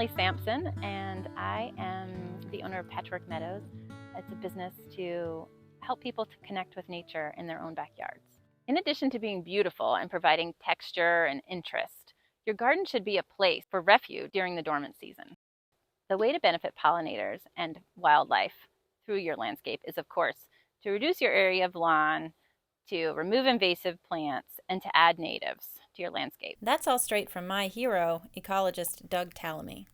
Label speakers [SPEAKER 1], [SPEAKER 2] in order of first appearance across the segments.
[SPEAKER 1] Emily Sampson, and I am the owner of Patchwork Meadows. It's a business to help people to connect with nature in their own backyards. In addition to being beautiful and providing texture and interest, your garden should be a place for refuge during the dormant season. The way to benefit pollinators and wildlife through your landscape is, of course, to reduce your area of lawn, to remove invasive plants, and to add natives to your landscape.
[SPEAKER 2] That's all straight from my hero, ecologist Doug Tallamy.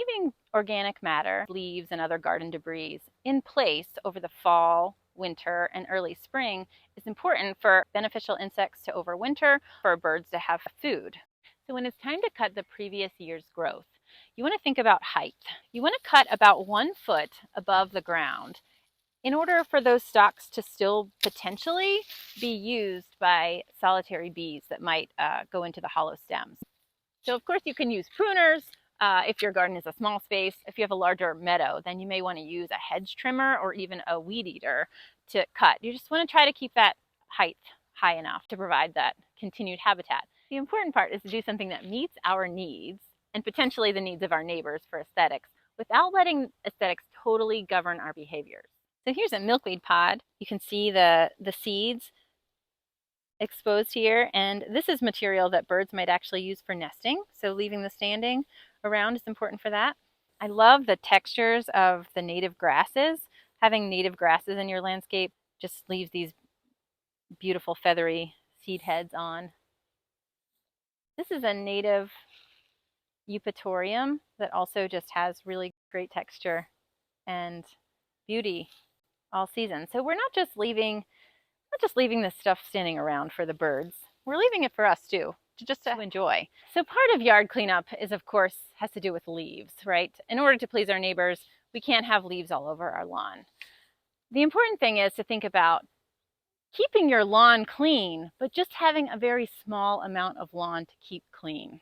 [SPEAKER 1] Leaving organic matter, leaves, and other garden debris in place over the fall, winter, and early spring is important for beneficial insects to overwinter, for birds to have food. So when it's time to cut the previous year's growth, you want to think about height. You want to cut about 1 foot above the ground in order for those stalks to still potentially be used by solitary bees that might go into the hollow stems. So of course you can use pruners if your garden is a small space. If you have a larger meadow, then you may want to use a hedge trimmer or even a weed eater to cut. You just want to try to keep that height high enough to provide that continued habitat. The important part is to do something that meets our needs and potentially the needs of our neighbors for aesthetics without letting aesthetics totally govern our behaviors. So here's a milkweed pod. You can see the seeds exposed here, and this is material that birds might actually use for nesting, so leaving the standing around is important for that. I love the textures of the native grasses. Having native grasses in your landscape just leaves these beautiful feathery seed heads on. This is a native eupatorium that also just has really great texture and beauty all season. So we're not just leaving this stuff standing around for the birds. We're leaving it for us too, to enjoy. So part of yard cleanup is, of course, has to do with leaves, right? In order to please our neighbors, we can't have leaves all over our lawn. The important thing is to think about keeping your lawn clean, but just having a very small amount of lawn to keep clean.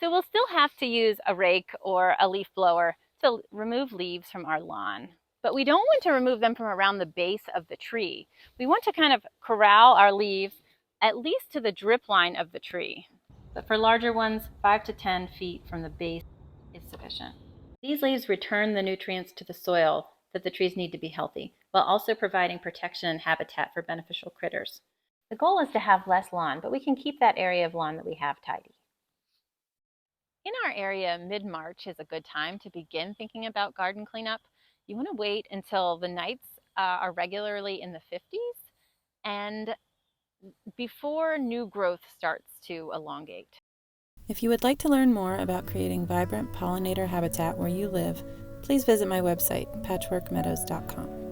[SPEAKER 1] So we'll still have to use a rake or a leaf blower to remove leaves from our lawn. But we don't want to remove them from around the base of the tree. We want to kind of corral our leaves at least to the drip line of the tree. But for larger ones, 5 to 10 feet from the base is sufficient. These leaves return the nutrients to the soil that the trees need to be healthy, while also providing protection and habitat for beneficial critters. The goal is to have less lawn, but we can keep that area of lawn that we have tidy. In our area, mid-March is a good time to begin thinking about garden cleanup. You want to wait until the nights are regularly in the 50s and before new growth starts to elongate.
[SPEAKER 2] If you would like to learn more about creating vibrant pollinator habitat where you live, please visit my website, patchworkmeadows.com.